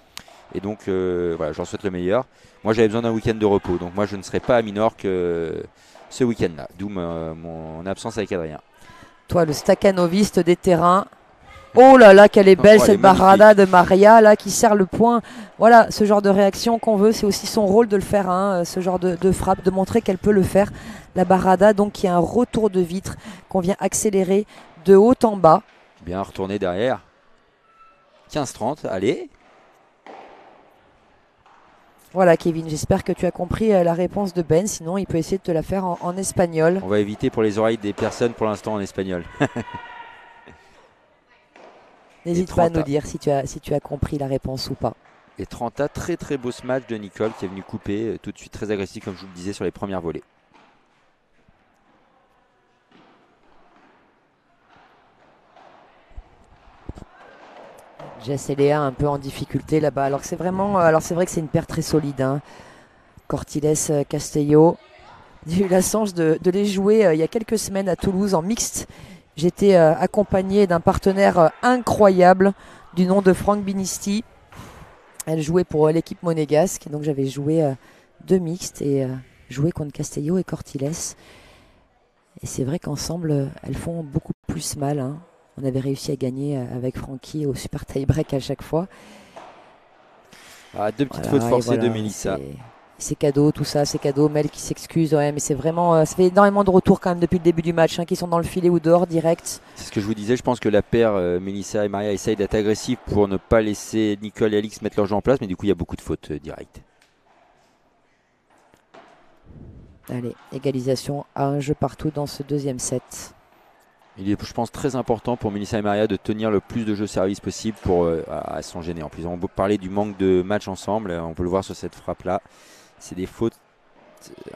Et donc voilà, j'en souhaite le meilleur. Moi j'avais besoin d'un week-end de repos, donc moi je ne serai pas à Minorque ce week-end-là, d'où mon absence avec Adrien. Toi, le staccanoviste des terrains. Oh là là, qu'elle est belle cette barrada de Maria là qui serre le point. Voilà, ce genre de réaction qu'on veut, c'est aussi son rôle de le faire, hein, ce genre de frappe, de montrer qu'elle peut le faire. La barrada, donc, qui est un retour de vitre qu'on vient accélérer de haut en bas. Bien retourné derrière. 15-30, allez. Voilà Kevin, j'espère que tu as compris la réponse de Ben, sinon il peut essayer de te la faire en espagnol. On va éviter pour les oreilles des personnes pour l'instant en espagnol. N'hésite pas à nous dire si tu as compris la réponse ou pas. Et 30 très très beau smash de Nicole qui est venu couper tout de suite très agressif comme je vous le disais sur les premières volées. Jess et Léa un peu en difficulté là-bas. Alors c'est vrai que c'est une paire très solide. Hein. Cortiles Castello. J'ai eu la chance de les jouer il y a quelques semaines à Toulouse en mixte. J'étais accompagnée d'un partenaire incroyable du nom de Franck Binisti. Elle jouait pour l'équipe monégasque. Donc j'avais joué 2 mixtes et joué contre Castello et Cortiles. Et c'est vrai qu'ensemble, elles font beaucoup plus mal. Hein. On avait réussi à gagner avec Francky au super tie-break à chaque fois. Ah, 2 petites fautes forcées de Mélissa. C'est cadeau, tout ça, c'est cadeau. Mel qui s'excuse, ouais, mais c'est vraiment. Ça fait énormément de retours quand même depuis le début du match, hein, qui sont dans le filet ou dehors direct. C'est ce que je vous disais, je pense que la paire Mélissa et Maria essayent d'être agressives pour ne pas laisser Nicole et Alix mettre leur jeu en place, mais du coup il y a beaucoup de fautes directes. Allez, égalisation à un jeu partout dans ce deuxième set. Il est, je pense, très important pour Mélissa et Maria de tenir le plus de jeux service possible pour à s'en gêner. En plus, on peut parler du manque de match ensemble, on peut le voir sur cette frappe-là. C'est des fautes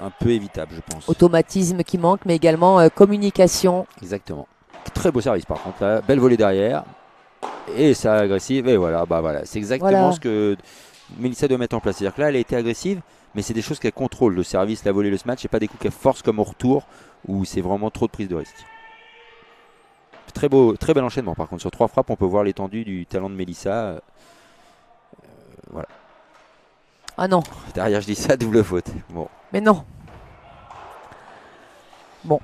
un peu évitables, je pense. Automatisme qui manque, mais également communication. Exactement. Très beau service par contre, là. Belle volée derrière. Et ça agressive, et voilà, c'est exactement ce que Mélissa doit mettre en place. C'est-à-dire que là, elle a été agressive, mais c'est des choses qu'elle contrôle, le service, la volée, le smash, et pas des coups qu'elle force comme au retour, où c'est vraiment trop de prise de risque. Très beau, très bel enchaînement. Par contre, sur 3 frappes, on peut voir l'étendue du talent de Mélissa. Voilà. Ah non. Derrière, je dis ça, double faute. Bon. Mais non. Bon.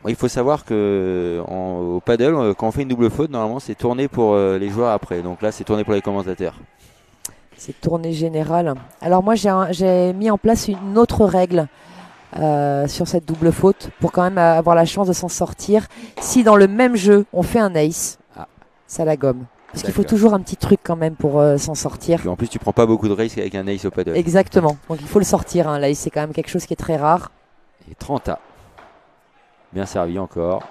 Il faut savoir que au paddle, quand on fait une double faute, normalement, c'est tourné pour les joueurs après. Donc là, c'est tourné pour les commentateurs. C'est tournée générale. Alors moi, j'ai mis en place une autre règle. Sur cette double faute pour quand même avoir la chance de s'en sortir. Si dans le même jeu on fait un ace, ça la gomme. Parce qu'il faut toujours un petit truc quand même pour s'en sortir. Et en plus tu prends pas beaucoup de race avec un ace au paddle. Exactement, donc il faut le sortir. Hein. L'ace c'est quand même quelque chose qui est très rare. Et 30 bien servi encore,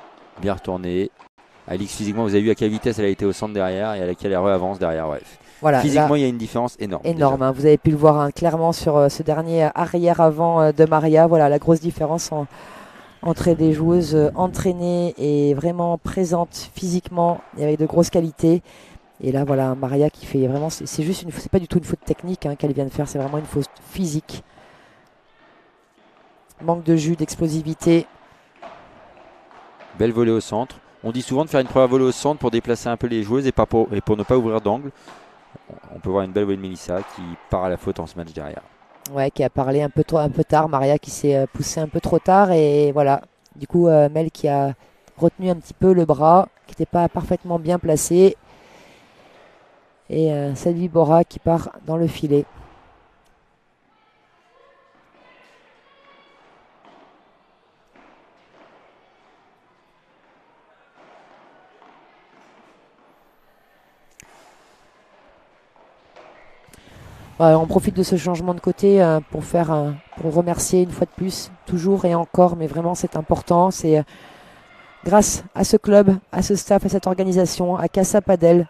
bien retourné. Alix physiquement, vous avez vu à quelle vitesse elle a été au centre derrière et à laquelle elle avance derrière. Bref. Voilà, physiquement, il y a une différence énorme. Énorme, hein, vous avez pu le voir hein, clairement sur ce dernier arrière-avant de Maria. Voilà la grosse différence entre des joueuses entraînées et vraiment présentes physiquement et avec de grosses qualités. Et là, voilà, Maria qui fait vraiment. C'est juste c'est pas du tout une faute technique hein, qu'elle vient de faire, c'est vraiment une faute physique. Manque de jus, d'explosivité. Belle volée au centre. On dit souvent de faire une première volée au centre pour déplacer un peu les joueuses et pour ne pas ouvrir d'angle. On peut voir une belle volée de Mélissa qui part à la faute en ce match derrière. Ouais, qui a parlé un peu tard. Maria qui s'est poussée un peu trop tard. Et voilà, du coup, Mel qui a retenu un petit peu le bras, qui n'était pas parfaitement bien placé. Et Sylvie Bora qui part dans le filet. On profite de ce changement de côté pour remercier une fois de plus, toujours et encore, mais vraiment c'est important. C'est grâce à ce club, à ce staff, à cette organisation, à Casa Padel,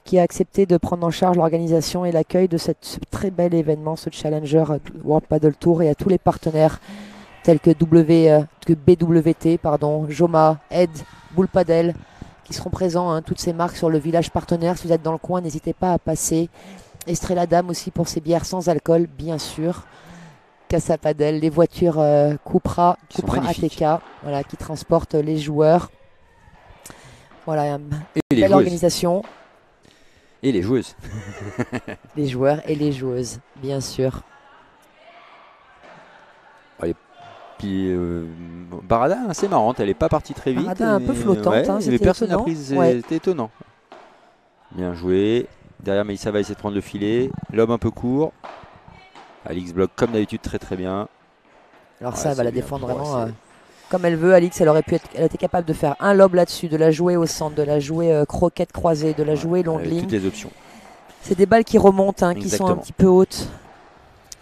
qui a accepté de prendre en charge l'organisation et l'accueil de ce très bel événement, ce Challenger World Padel Tour, et à tous les partenaires tels que BWT, Joma, Ed, Bull Padel, qui seront présents, hein, toutes ces marques sur le village partenaire. Si vous êtes dans le coin, n'hésitez pas à passer. Estrella Dame aussi pour ses bières sans alcool, bien sûr. Casa Padel, les voitures Cupra ATK, voilà, qui transportent les joueurs. Voilà, belle organisation. Et les joueuses. Les joueurs et les joueuses, bien sûr. Et puis Barada, c'est marrante, elle n'est pas partie très vite. Barada un peu flottante, hein, mais personne n'a pris, ouais. C'était étonnant. Bien joué. Derrière, Mélissa va essayer de prendre le filet. Lob un peu court. Alix bloque comme d'habitude très très bien. Alors ça, elle va la défendre vraiment comme elle veut. Alix, elle était capable de faire un lob là-dessus, de la jouer au centre, de la jouer croquette croisée, de la jouer longue ligne. Toutes les options. C'est des balles qui remontent, hein, qui sont un petit peu hautes.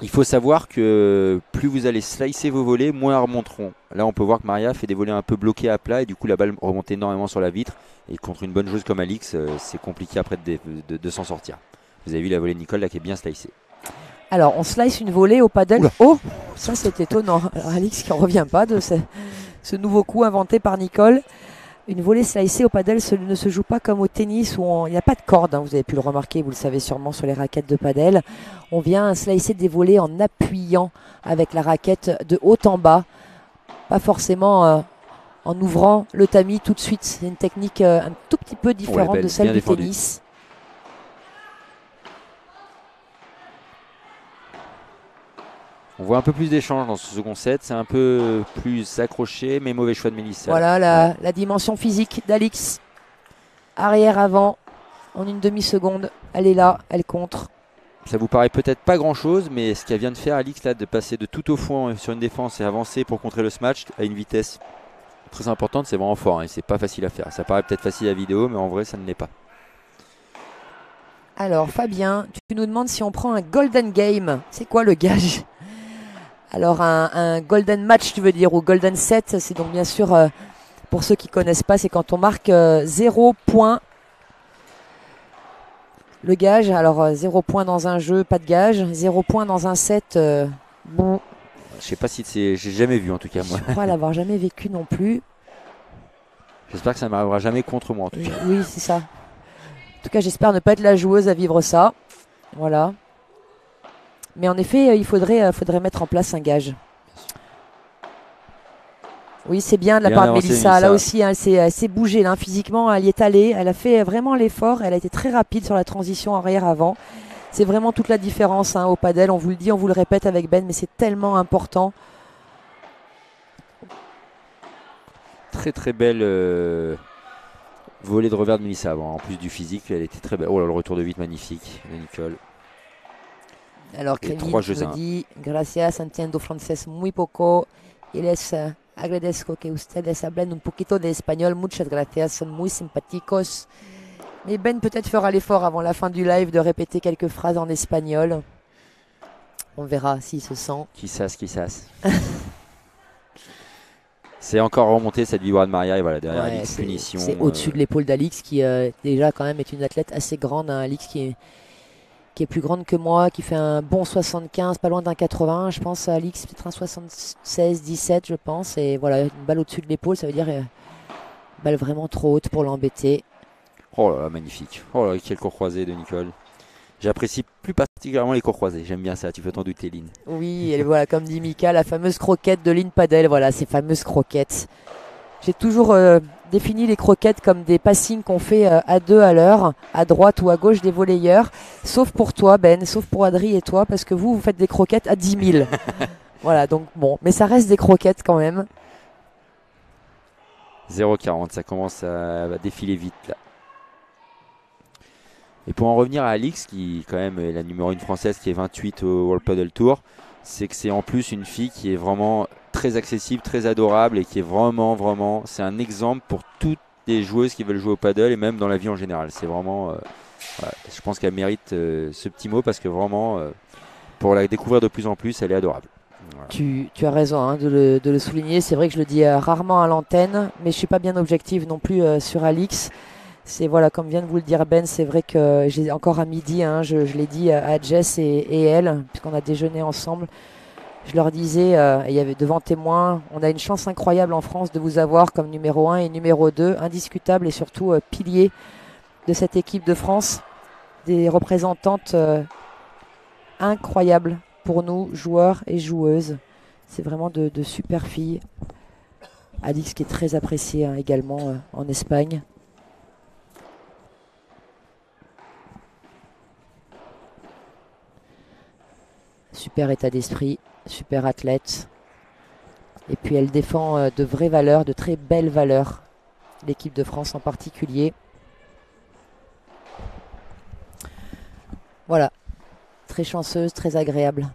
Il faut savoir que plus vous allez slicer vos volets, moins elles remonteront. Là, on peut voir que Maria fait des volets un peu bloqués à plat et du coup, la balle remonte énormément sur la vitre. Et contre une bonne joueuse comme Alix, c'est compliqué après de s'en sortir. Vous avez vu la volée de Nicole là qui est bien slicée. Alors, on slice une volée au padel. Oula. Oh, ça c'est étonnant. Alors, Alix qui ne revient pas de ce nouveau coup inventé par Nicole. Une volée slicée au padel ne se joue pas comme au tennis où il n'y a pas de corde. Vous avez pu le remarquer, vous le savez sûrement sur les raquettes de padel. On vient slicer des volées en appuyant avec la raquette de haut en bas. Pas forcément en ouvrant le tamis tout de suite. C'est une technique un tout petit peu différente de celle du tennis. On voit un peu plus d'échanges dans ce second set. C'est un peu plus accroché, mais mauvais choix de Mélissa. Voilà la dimension physique d'Alix. Arrière-avant en une demi-seconde. Elle est là, elle contre. Ça vous paraît peut-être pas grand-chose, mais ce qu'elle vient de faire, Alix, là, de passer de tout au fond sur une défense et avancer pour contrer le smash à une vitesse très importante, c'est vraiment fort. Et c'est pas facile à faire. Ça paraît peut-être facile à la vidéo, mais en vrai, ça ne l'est pas. Alors, Fabien, tu nous demandes si on prend un golden game. C'est quoi le gage ? Alors un golden match tu veux dire, ou golden set, c'est donc bien sûr, pour ceux qui ne connaissent pas, c'est quand on marque 0 points. Le gage, alors 0 points dans un jeu, pas de gage. 0 points dans un set, bon. Je sais pas si c'est... J'ai jamais vu en tout cas moi. Je crois l'avoir jamais vécu non plus. J'espère que ça ne m'arrivera jamais contre moi en tout cas. Oui, c'est ça. En tout cas, j'espère ne pas être la joueuse à vivre ça. Voilà. Mais en effet, il faudrait mettre en place un gage. Oui, c'est bien de la part de Mélissa. Là aussi, hein, elle s'est bougée là, physiquement, elle y est allée. Elle a fait vraiment l'effort. Elle a été très rapide sur la transition arrière-avant. C'est vraiment toute la différence au padel. On vous le dit, on vous le répète avec Ben, mais c'est tellement important. Très très belle volée de revers de Mélissa. Bon, en plus du physique, elle était très belle. Oh là, le retour de 8 magnifique de Nicole. Alors, Kevin me dit, gracias, entiendo francés muy poco. Y les agradezco que ustedes hablen un poquito de español. Muchas gracias, son muy simpáticos. Mais Ben peut-être fera l'effort avant la fin du live de répéter quelques phrases en espagnol. On verra s'il se sent. Qui sasse. C'est encore remonté cette victoire de Maria et voilà derrière Alix, punition. C'est au-dessus de l'épaule d'Alix qui déjà quand même est une athlète assez grande. Alix qui est plus grande que moi, qui fait un bon 75, pas loin d'un 80, je pense à Alix, peut-être un 76, 17 je pense. Et voilà, une balle au-dessus de l'épaule, ça veut dire une balle vraiment trop haute pour l'embêter. Oh là là, magnifique. Oh là, quel court croisé de Nicole. J'apprécie plus particulièrement les cours croisés. J'aime bien ça, tu peux t'en douter, Lynn. Oui, et voilà, comme dit Mika, la fameuse croquette de Lynn Padel. Voilà, ces fameuses croquettes. J'ai toujours défini les croquettes comme des passings qu'on fait à deux à l'heure, à droite ou à gauche des volleyeurs. Sauf pour toi, Ben, sauf pour Adri et toi, parce que vous faites des croquettes à 10 000. Voilà, donc bon, mais ça reste des croquettes quand même. 0,40, ça commence à défiler vite là. Et pour en revenir à Alix, qui quand même est la numéro 1 française, qui est 28 au World Padel Tour, c'est que c'est en plus une fille qui est vraiment très accessible, très adorable et qui est vraiment, c'est un exemple pour toutes les joueuses qui veulent jouer au paddle et même dans la vie en général. C'est vraiment, voilà, je pense qu'elle mérite ce petit mot parce que vraiment, pour la découvrir de plus en plus, elle est adorable. Voilà. Tu as raison hein, de le souligner. C'est vrai que je le dis rarement à l'antenne, mais je suis pas bien objective non plus sur Alix. C'est voilà, comme vient de vous le dire Ben, c'est vrai que j'ai encore à midi, hein, je l'ai dit à Jess et elle, puisqu'on a déjeuné ensemble. Je leur disais, il y avait devant témoins, on a une chance incroyable en France de vous avoir comme numéro 1 et numéro 2, indiscutable et surtout pilier de cette équipe de France, des représentantes incroyables pour nous, joueurs et joueuses. C'est vraiment de super filles. Alix qui est très appréciée hein, également en Espagne. Super état d'esprit, super athlète. Et puis elle défend de vraies valeurs, de très belles valeurs. L'équipe de France en particulier. Voilà. Très chanceuse, très agréable.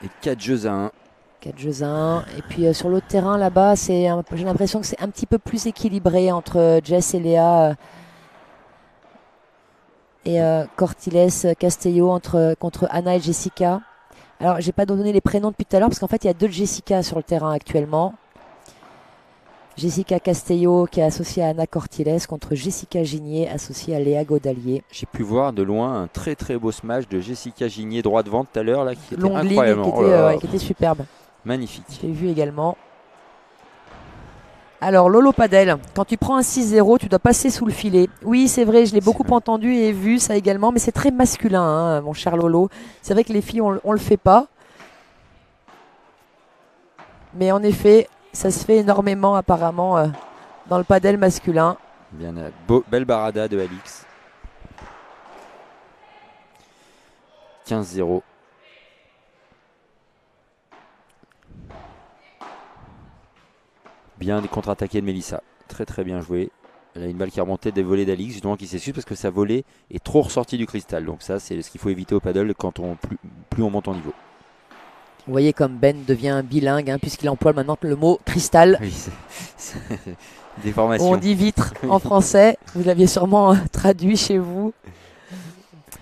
Et 4 jeux à 1. 4 jeux à 1. Et puis sur l'autre terrain là-bas, j'ai l'impression que c'est un petit peu plus équilibré entre Jess et Léa. Et Cortiles, Castello contre Anna et Jessica. Alors, j'ai pas donné les prénoms depuis tout à l'heure parce qu'en fait, il y a 2 Jessica sur le terrain actuellement. Jessica Castello qui est associée à Anna Cortiles contre Jessica Gigné associée à Léa Godalier. J'ai pu voir de loin un très très beau smash de Jessica Gigné droit devant tout à l'heure là, qui était Longue incroyable. ligne qui était superbe. Magnifique. Je l'ai vu également. Alors Lolo Padel, quand tu prends un 6-0, tu dois passer sous le filet. Oui, c'est vrai, je l'ai beaucoup entendu et vu ça également, mais c'est très masculin, hein, mon cher Lolo. C'est vrai que les filles, on le fait pas. Mais en effet, ça se fait énormément apparemment dans le padel masculin. Bien, belle barada de Alix. 15-0. Bien contre-attaqué de Mélissa. Très très bien joué. Elle a une balle qui remontait des volets d'Alix, justement qui s'excuse parce que sa volée est trop ressortie du cristal. Donc ça, c'est ce qu'il faut éviter au paddle quand plus on monte en niveau. Vous voyez comme Ben devient bilingue, hein, puisqu'il emploie maintenant le mot cristal. Oui, c'est des formations. On dit vitre en français. Vous l'aviez sûrement traduit chez vous.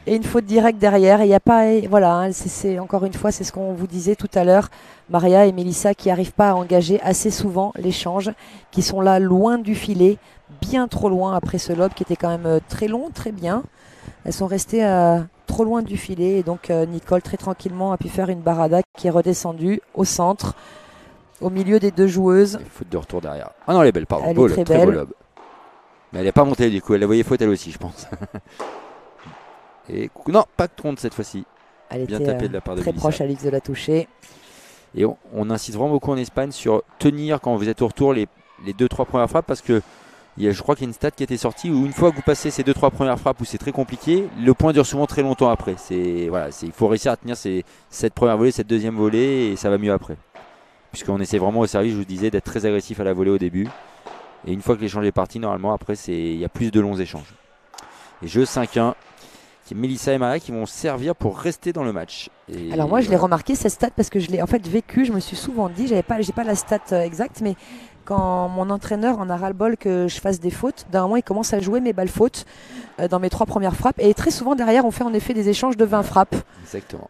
Et une faute directe derrière. Il n'y a pas, voilà, hein, c'est encore une fois, c'est ce qu'on vous disait tout à l'heure. Maria et Mélissa qui n'arrivent pas à engager assez souvent l'échange, qui sont là loin du filet, bien trop loin après ce lob qui était quand même très long, très bien. Elles sont restées trop loin du filet et donc Nicole très tranquillement a pu faire une barada qui est redescendue au centre, au milieu des 2 joueuses. Faute de retour derrière. Ah non, elle est belle, pardon. Elle est très belle. Beau lob. Mais elle n'est pas montée du coup, elle la voyait faute elle aussi, je pense. Et non, pas de contre cette fois-ci. Elle bien était tapé de la part de très Mélissa. proche, Alix, de la toucher. Et on insiste vraiment beaucoup en Espagne sur tenir quand vous êtes au retour les 2-3 premières frappes parce que je crois qu'il y a une stat qui était sortie où une fois que vous passez ces 2-3 premières frappes où c'est très compliqué, le point dure souvent très longtemps après. Il faut réussir à tenir cette première volée, cette deuxième volée et ça va mieux après. Puisqu'on essaie vraiment au service, je vous disais, d'être très agressif à la volée au début. Et une fois que l'échange est parti, normalement après il y a plus de longs échanges. Et jeu 5-1. Mélissa et Maria qui vont servir pour rester dans le match. Et alors moi je l'ai remarqué cette stat parce que je l'ai en fait vécu, je me suis souvent dit, j'ai pas la stat exacte, mais quand mon entraîneur en a ras-le-bol que je fasse des fautes, d'un moment il commence à jouer mes balles fautes dans mes 3 premières frappes et très souvent derrière on fait en effet des échanges de 20 frappes. Exactement.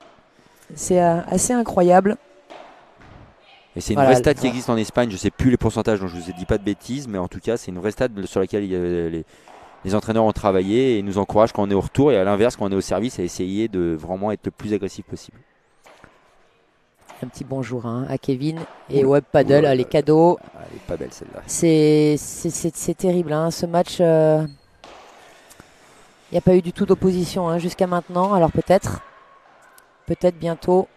C'est assez incroyable. Et c'est une vraie stat qui existe en Espagne, je ne sais plus les pourcentages donc je ne vous ai dit pas de bêtises, mais en tout cas c'est une vraie stat sur laquelle les entraîneurs ont travaillé et nous encouragent quand on est au retour et à l'inverse quand on est au service à essayer de vraiment être le plus agressif possible. Un petit bonjour à Kevin et Web Paddle, les cadeaux. Elle est pas belle celle-là. C'est terrible ce match. Il n'y a pas eu du tout d'opposition jusqu'à maintenant, alors peut-être bientôt.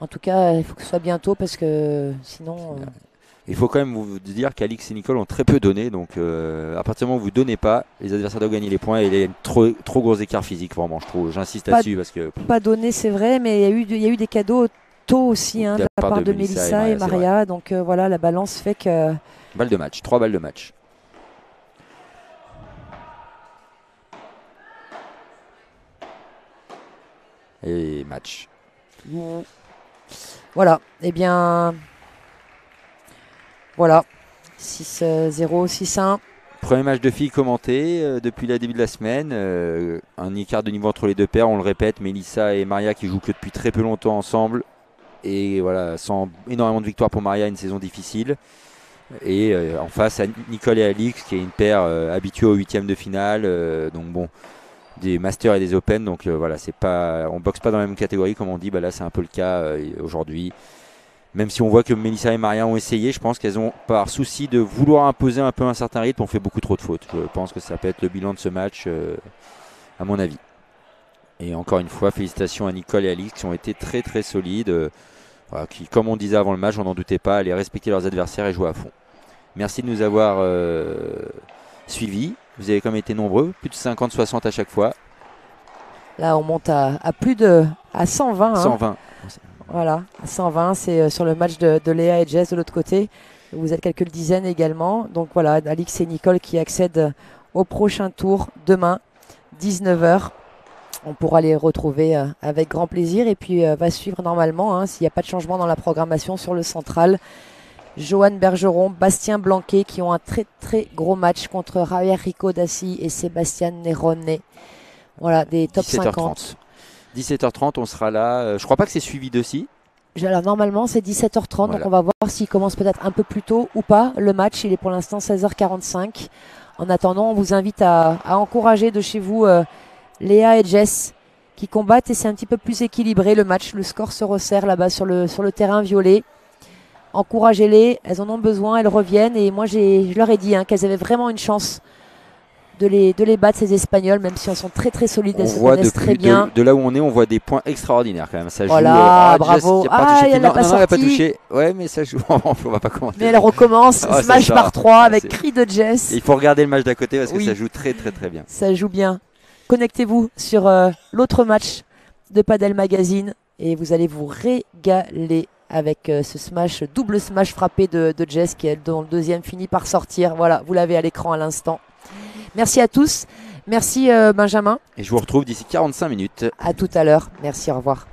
En tout cas, il faut que ce soit bientôt parce que sinon... Il faut quand même vous dire qu'Alix et Nicole ont très peu donné, donc à partir du moment où vous ne donnez pas, les adversaires doivent gagner les points et il y a trop gros écart physique, vraiment, je trouve. J'insiste là-dessus parce que. Pas donné, c'est vrai, mais il y a eu des cadeaux tôt aussi de la part de Mélissa et Maria. Donc voilà, la balance fait que. 3 balles de match. Et match. Voilà, eh bien. Voilà, 6-0, 6-1. Premier match de filles commenté depuis le début de la semaine. Un écart de niveau entre les deux paires, on le répète. Mélissa et Maria qui jouent que depuis très peu longtemps ensemble. Et voilà, sans énormément de victoires pour Maria, une saison difficile. Et en face à Nicole et Alix qui est une paire habituée au 8e de finale. Donc bon, des Masters et des Open. Donc voilà, on boxe pas dans la même catégorie comme on dit. Là c'est un peu le cas aujourd'hui. Même si on voit que Mélissa et Maria ont essayé, je pense qu'elles ont, par souci de vouloir imposer un peu un certain rythme, ont fait beaucoup trop de fautes. Je pense que ça peut être le bilan de ce match, à mon avis. Et encore une fois, félicitations à Nicole et Alix qui ont été très très solides. Qui, comme on disait avant le match, on n'en doutait pas, allaient respecter leurs adversaires et jouer à fond. Merci de nous avoir suivis. Vous avez quand même été nombreux, plus de 50-60 à chaque fois. Là, on monte à 120. 120. Voilà, 120, c'est sur le match de Léa et Jess de l'autre côté. Vous êtes quelques dizaines également. Donc voilà, Alix et Nicole qui accèdent au prochain tour demain, 19h. On pourra les retrouver avec grand plaisir. Et puis va suivre normalement, s'il n'y a pas de changement dans la programmation sur le central, Johan Bergeron, Bastien Blanquet qui ont un très très gros match contre Javier Rico Dassi et Sébastien Nerone. Voilà, des top 50. 17h30. 17h30, on sera là. Je crois pas que c'est suivi de si. Alors normalement c'est 17h30, Voilà. donc on va voir s'il commence peut-être un peu plus tôt ou pas. Le match, il est pour l'instant 16h45. En attendant, on vous invite à encourager de chez vous Léa et Jess qui combattent et c'est un petit peu plus équilibré le match. Le score se resserre là-bas sur le terrain violet. Encouragez-les, elles en ont besoin, elles reviennent et moi je leur ai dit qu'elles avaient vraiment une chance de les battre, ces Espagnols, même si elles sont très très solides, elles se connaissent très bien. De là où on est, on voit des points extraordinaires quand même. Ça joue, voilà, bravo. Elle n'a pas touché. Ouais, mais ça joue. On va pas commenter. Mais elle recommence, smash par 3 avec cri de Jess. Et il faut regarder le match d'à côté parce que ça joue très très très bien. Ça joue bien. Connectez-vous sur l'autre match de Padel Magazine et vous allez vous régaler avec ce smash, double smash frappé de Jess dont le deuxième finit par sortir. Voilà, vous l'avez à l'écran à l'instant. Merci à tous. Merci Benjamin. Et je vous retrouve d'ici 45 minutes. À tout à l'heure. Merci, au revoir.